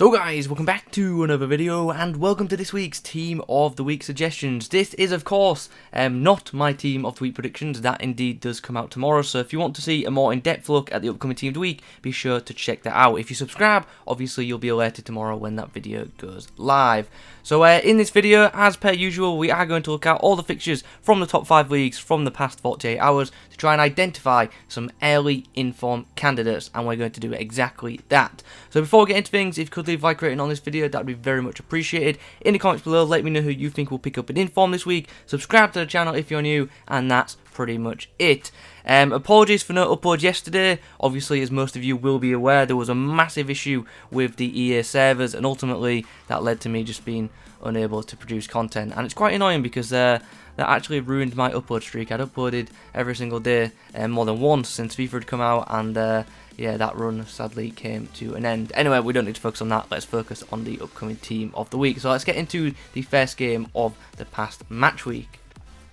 So guys, welcome back to another video and welcome to this week's Team of the Week suggestions. This is of course not my Team of the Week predictions, that indeed does come out tomorrow, so if you want to see a more in-depth look at the upcoming Team of the Week, be sure to check that out. If you subscribe, obviously you'll be alerted tomorrow when that video goes live. So in this video, as per usual, we are going to look at all the fixtures from the top 5 leagues from the past 48 hours to try and identify some early informed candidates, and we're going to do exactly that. So before we get into things, if you could leave a like rating on this video, that would be very much appreciated. In the comments below, let me know who you think will pick up an inform this week. Subscribe to the channel if you're new, and that's pretty much it. Apologies for no upload yesterday. Obviously, as most of you will be aware, there was a massive issue with the EA servers, and ultimately that led to me just being unable to produce content, and it's quite annoying because that actually ruined my upload streak. I'd uploaded every single day more than once since FIFA had come out, and yeah, that run sadly came to an end. Anyway, we don't need to focus on that. Let's focus on the upcoming Team of the Week. So let's get into the first game of the past match week.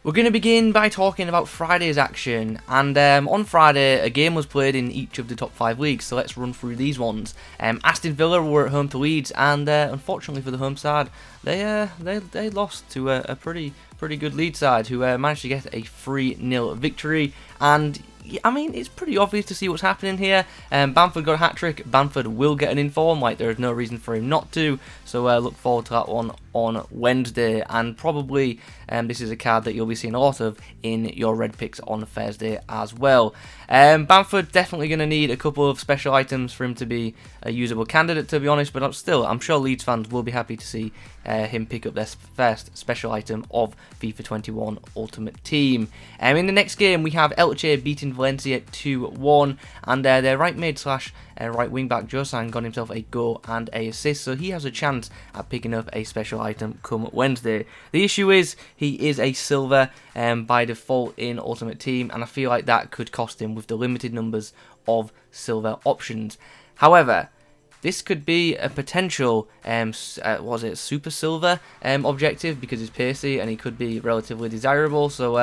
We're going to begin by talking about Friday's action, and on Friday a game was played in each of the top 5 leagues, so let's run through these ones. Aston Villa were at home to Leeds, and unfortunately for the home side, they lost to a pretty good Leeds side who managed to get a 3-0 victory. And I mean, it's pretty obvious to see what's happening here. Bamford got a hat-trick. Bamford will get an inform, like there is no reason for him not to. So look forward to that one on Wednesday, and probably this is a card that you'll be seeing a lot of in your red picks on Thursday as well. Bamford definitely going to need a couple of special items for him to be a usable candidate, to be honest, but still, I'm sure Leeds fans will be happy to see him pick up their first special item of FIFA 21 Ultimate Team. In the next game, we have Elche beating Valencia 2-1, and their right mid slash right wing back Josan got himself a goal and a assist, so he has a chance at picking up a special item come Wednesday. The issue is he is a silver by default in Ultimate Team, and I feel like that could cost him with the limited numbers of silver options. However, this could be a potential, super silver objective because he's pacey and he could be relatively desirable. So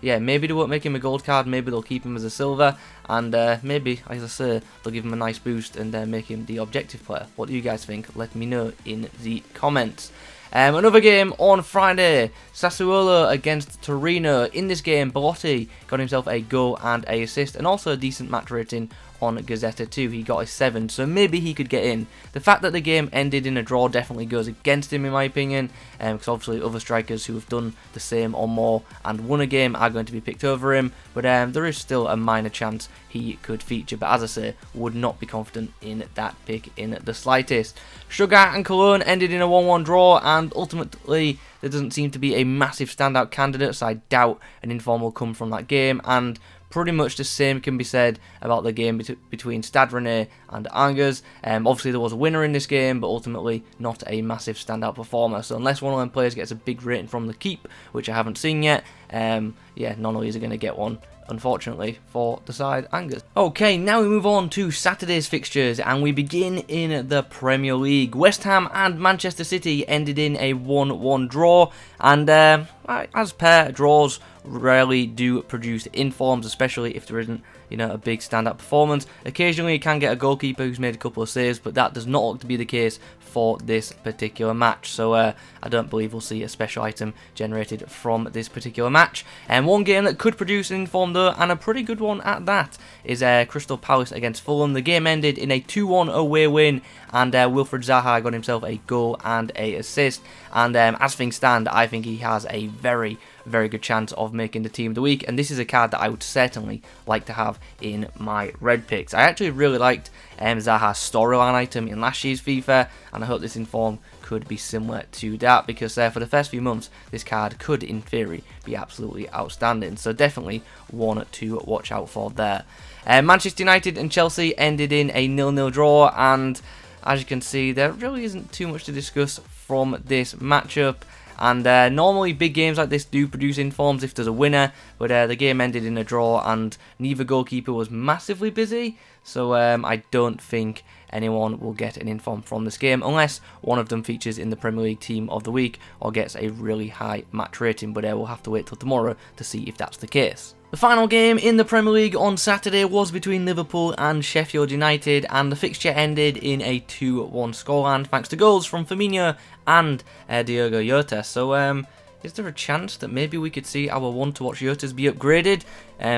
yeah, maybe they won't make him a gold card, maybe they'll keep him as a silver, and maybe, as I say, they'll give him a nice boost and make him the objective player. What do you guys think? Let me know in the comments. Another game on Friday, Sassuolo against Torino. In this game, Belotti got himself a goal and a assist, and also a decent match rating on Gazzetta too. He got a 7, so maybe he could get in. The fact that the game ended in a draw definitely goes against him in my opinion, because obviously other strikers who have done the same or more and won a game are going to be picked over him, but there is still a minor chance he could feature, but as I say, would not be confident in that pick in the slightest. Stuttgart and Cologne ended in a 1-1 draw, and ultimately there doesn't seem to be a massive standout candidate, so I doubt an inform will come from that game, and pretty much the same can be said about the game between Stade Rennais and Angers. Obviously there was a winner in this game, but ultimately not a massive standout performer, so unless one of them players gets a big rating from the keep, which I haven't seen yet, yeah, none of these are going to get one, unfortunately, for the side Angers. Okay, now we move on to Saturday's fixtures, and we begin in the Premier League. West Ham and Manchester City ended in a 1-1 draw, and as per, draws rarely do produce informs, especially if there isn't, you know, a big standout performance. Occasionally you can get a goalkeeper who's made a couple of saves, but that does not look to be the case for this particular match, so I don't believe we'll see a special item generated from this particular match. And one game that could produce an inform though, and a pretty good one at that, is Crystal Palace against Fulham. The game ended in a 2-1 away win, and Wilfried Zaha got himself a goal and a assist, and as things stand, I think he has a very good chance of making the Team of the Week, and this is a card that I would certainly like to have in my red picks. I actually really liked Zaha's storyline item in last year's FIFA, and I hope this inform could be similar to that, because for the first few months this card could in theory be absolutely outstanding, so definitely one to watch out for there. Manchester United and Chelsea ended in a 0-0 draw, and as you can see there really isn't too much to discuss from this matchup. And normally big games like this do produce informs if there's a winner, but the game ended in a draw and neither goalkeeper was massively busy, so I don't think anyone will get an inform from this game, unless one of them features in the Premier League Team of the Week or gets a really high match rating, but we'll have to wait till tomorrow to see if that's the case. The final game in the Premier League on Saturday was between Liverpool and Sheffield United, and the fixture ended in a 2-1 scoreline thanks to goals from Firmino and Diogo Jota. So is there a chance that maybe we could see our one to watch Jotas be upgraded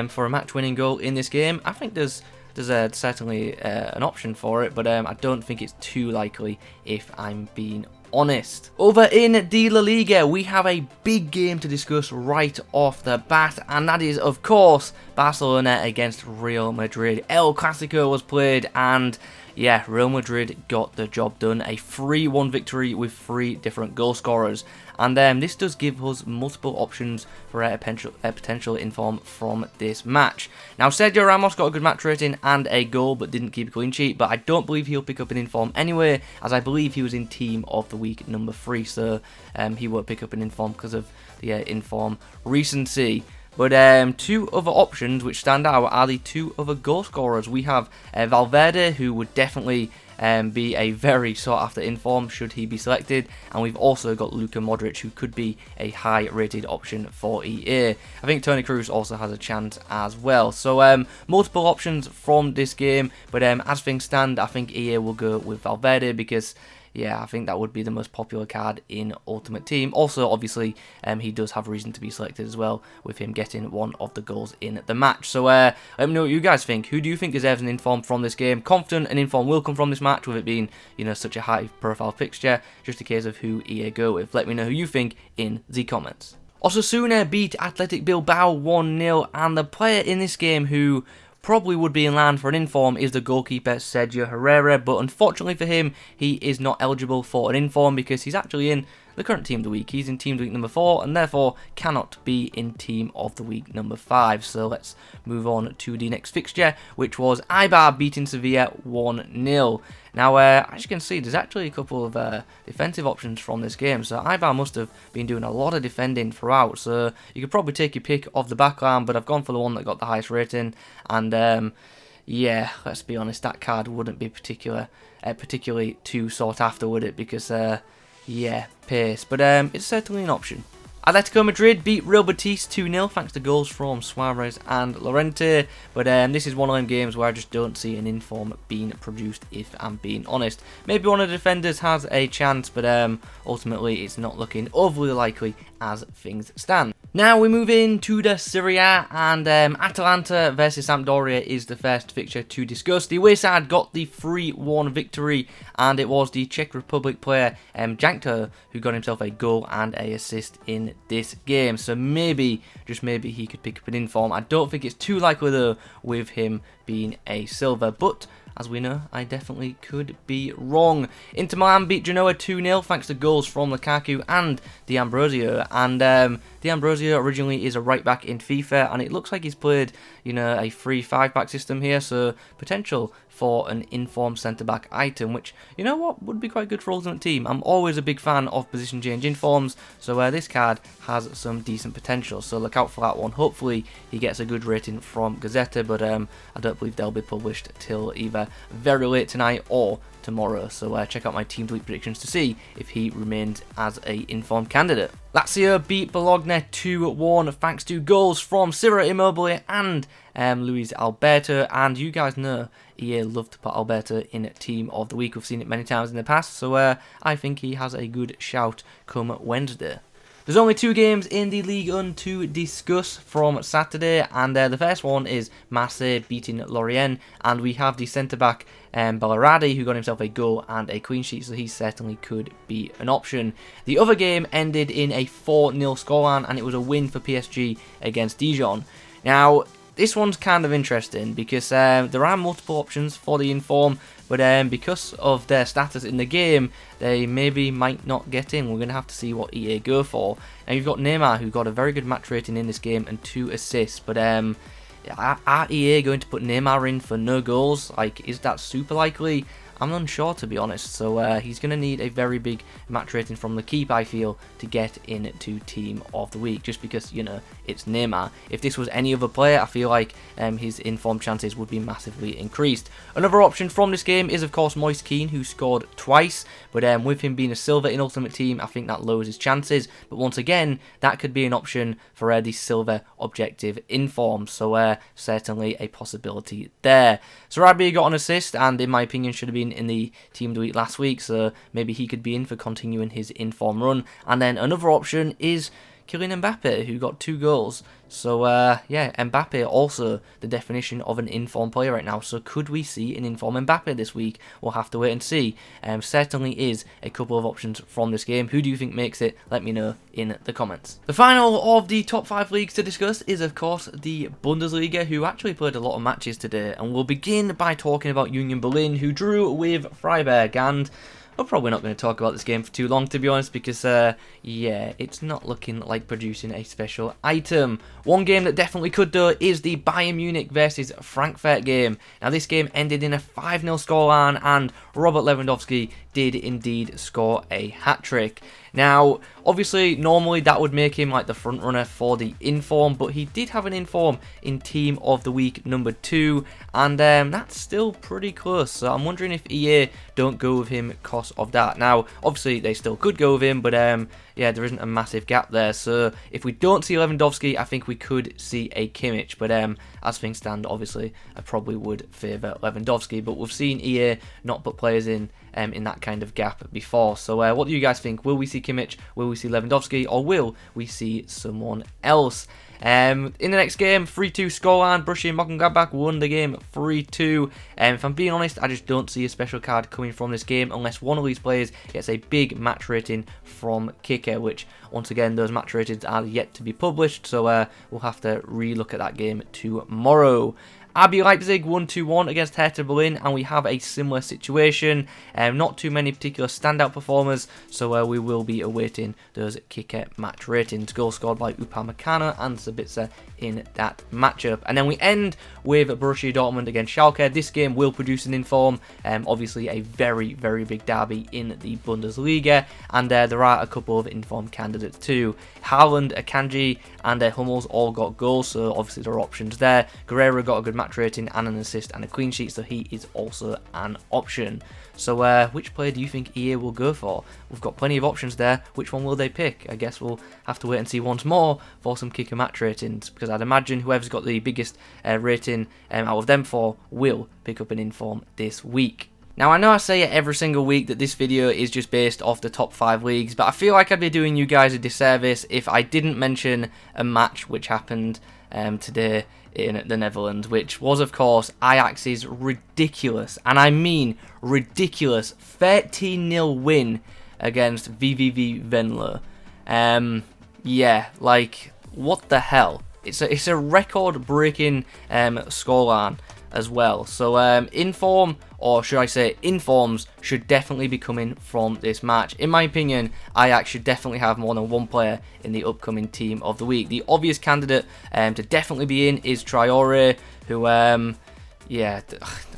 for a match-winning goal in this game? I think there's certainly an option for it, but I don't think it's too likely if I'm being honest. Over in the La Liga, we have a big game to discuss right off the bat, and that is, of course, Barcelona against Real Madrid. El Clasico was played, and yeah, Real Madrid got the job done. A 3-1 victory with 3 different goal scorers. And this does give us multiple options for a potential inform from this match. Now, Sergio Ramos got a good match rating and a goal, but didn't keep a clean sheet. But I don't believe he'll pick up an inform anyway, as I believe he was in Team of the Week number 3. So he won't pick up an inform because of the inform recency. But 2 other options which stand out are the 2 other goal scorers. We have Valverde, who would definitely be a very sought after inform should he be selected, and we've also got Luka Modric, who could be a high rated option for EA. I think Toni Kroos also has a chance as well. So multiple options from this game, but as things stand, I think EA will go with Valverde because yeah, I think that would be the most popular card in Ultimate Team. Also, obviously, he does have reason to be selected as well, with him getting one of the goals in the match. So, let me know what you guys think. Who do you think deserves an inform from this game? Confident an inform will come from this match, with it being, you know, such a high-profile fixture. Just a case of who EA go with. Let me know who you think in the comments. Osasuna beat Athletic Bilbao 1-0, and the player in this game who probably would be in line for an inform is the goalkeeper Sergio Herrera, but unfortunately for him, he is not eligible for an inform because he's actually in the current Team of the Week. He's in Team of the Week number 4 and therefore cannot be in Team of the Week number 5. So let's move on to the next fixture, which was Eibar beating Sevilla 1-0. Now, as you can see, there's actually a couple of defensive options from this game, so Eibar must have been doing a lot of defending throughout, so you could probably take your pick of the backline, but I've gone for the one that got the highest rating, and yeah, let's be honest, that card wouldn't be particularly too sought after, would it? Because, yeah, pace, but it's certainly an option. Atletico Madrid beat Real Betis 2-0 thanks to goals from Suarez and Llorente, but this is one of them games where I just don't see an inform being produced, if I'm being honest. Maybe one of the defenders has a chance, but ultimately it's not looking overly likely as things stand. Now we move into the Serie A, and Atalanta versus Sampdoria is the first fixture to discuss. The away side got the 3-1 victory, and it was the Czech Republic player Jankto who got himself a goal and an assist in this game. So maybe, just maybe, he could pick up an inform. I don't think it's too likely though with him being a silver, but as we know, I definitely could be wrong. Inter Milan beat Genoa 2-0 thanks to goals from Lukaku and D'Ambrosio. And D'Ambrosio originally is a right back in FIFA, and it looks like he's played, you know, a 3-5 back system here, so potential for an inform centre-back item, which, you know what, would be quite good for Ultimate Team. I'm always a big fan of position change informs, so this card has some decent potential, so look out for that one. Hopefully he gets a good rating from Gazzetta, but I don't believe they'll be published till either very late tonight or tomorrow, so check out my Team Delete predictions to see if he remains as a informed candidate. Lazio beat Bologna 2-1 thanks to goals from Ciro Immobile and Luis Alberto, and you guys know EA love to put Alberto in Team of the Week. We've seen it many times in the past, so I think he has a good shout come Wednesday. There's only 2 games in the Ligue 1 to discuss from Saturday, and the first one is Marseille beating Lorient, and we have the centre-back Ballaradi, who got himself a goal and a clean sheet, so he certainly could be an option. The other game ended in a 4-0 scoreline, and it was a win for PSG against Dijon. Now, this one's kind of interesting because there are multiple options for the inform, but because of their status in the game, they maybe might not get in. We're going to have to see what EA go for. Now, you've got Neymar, who got a very good match rating in this game and 2 assists, but are EA going to put Neymar in for no goals? Like, is that super likely? I'm unsure, to be honest. So he's going to need a very big match rating from the keeper, I feel, to get into Team of the Week, just because, you know, it's Neymar. If this was any other player, I feel like his inform chances would be massively increased. Another option from this game is, of course, Moise Kean, who scored twice, but with him being a silver in Ultimate Team, I think that lowers his chances. But once again, that could be an option for the silver objective inform, so certainly a possibility there. Sarabia got an assist, and in my opinion should have been in the Team of the Week last week, so maybe he could be in for continuing his inform run. And then another option is Kylian Mbappe, who got 2 goals. So, yeah, Mbappe also the definition of an inform player right now. So could we see an inform Mbappe this week? We'll have to wait and see. Certainly is a couple of options from this game. Who do you think makes it? Let me know in the comments. The final of the top 5 leagues to discuss is, of course, the Bundesliga, who actually played a lot of matches today. And we'll begin by talking about Union Berlin, who drew with Freiburg. And we're probably not going to talk about this game for too long, to be honest, because, yeah, it's not looking like producing a special item. One game that definitely could, though, is the Bayern Munich versus Frankfurt game. Now, this game ended in a 5-0 scoreline, and Robert Lewandowski did indeed score a hat-trick. Now, obviously, normally that would make him like the front runner for the inform, but he did have an inform in Team of the Week number 2, and that's still pretty close. So I'm wondering if EA don't go with him because of that. Now, obviously, they still could go with him, but yeah, there isn't a massive gap there. So if we don't see Lewandowski, I think we could see a Kimmich. But as things stand, obviously, I probably would favour Lewandowski. But we've seen EA not put players in that kind of gap before. So what do you guys think? Will we see Kimmich? Will we see Lewandowski? Or will we see someone else? In the next game, 3-2 scoreline. Borussia Mönchengladbach won the game 3-2. If I'm being honest, I just don't see a special card coming from this game unless one of these players gets a big match rating from Kicker, which, once again, those match ratings are yet to be published, so we'll have to re-look at that game tomorrow. RB Leipzig won 2-1 against Hertha Berlin, and we have a similar situation. Not too many particular standout performers, so we will be awaiting those kicker match ratings. Goals scored by Upamecano and Sabitzer in that matchup. And then we end with Borussia Dortmund against Schalke. This game will produce an inform, obviously a very, very big derby in the Bundesliga, and there are a couple of inform candidates too. Haaland, Akanji, and Hummels all got goals, so obviously there are options there. Guerrero got a good match rating and an assist and a clean sheet, so he is also an option. So which player do you think EA will go for? We've got plenty of options there. Which one will they pick? I guess we'll have to wait and see once more for some kicker match ratings, because I'd imagine whoever's got the biggest rating out of them four will pick up an inform this week. Now, I know I say it every single week that this video is just based off the top 5 leagues, but I feel like I'd be doing you guys a disservice if I didn't mention a match which happened today in the Netherlands, which was, of course, Ajax's ridiculous, and I mean ridiculous, 13-0 win against VVV Venlo. Yeah, like, what the hell? It's a record-breaking scoreline as well. So inform, or should I say informs, should definitely be coming from this match. In my opinion, Ajax should definitely have more than one player in the upcoming Team of the Week. The obvious candidate to definitely be in is Traore, who yeah,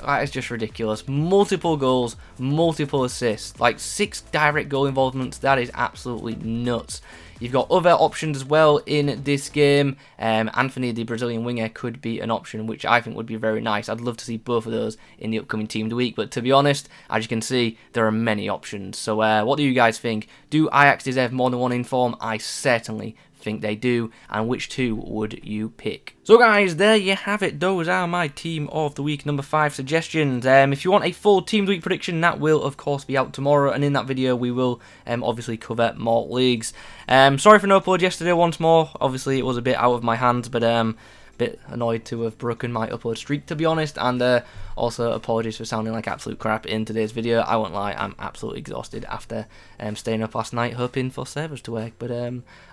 that is just ridiculous. Multiple goals, multiple assists, like 6 direct goal involvements. That is absolutely nuts. You've got other options as well in this game. Anthony, the Brazilian winger, could be an option, which I think would be very nice. I'd love to see both of those in the upcoming Team of the Week, but to be honest, as you can see, there are many options. So what do you guys think? Do Ajax deserve more than one inform? I certainly think they do, and which 2 would you pick? So guys, there you have it. Those are my Team of the Week number 5 suggestions. If you want a full Team of the Week prediction, that will of course be out tomorrow, and in that video we will obviously cover more leagues. Sorry for no upload yesterday once more. Obviously it was a bit out of my hands, but bit annoyed to have broken my upload streak, to be honest, and also apologies for sounding like absolute crap in today's video. I won't lie, I'm absolutely exhausted after staying up last night hoping for servers to work, but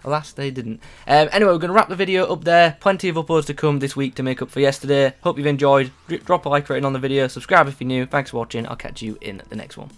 alas they didn't. Anyway, we're going to wrap the video up there. Plenty of uploads to come this week to make up for yesterday. Hope you've enjoyed. Drop a like rating on the video, subscribe if you're new. Thanks for watching, I'll catch you in the next one.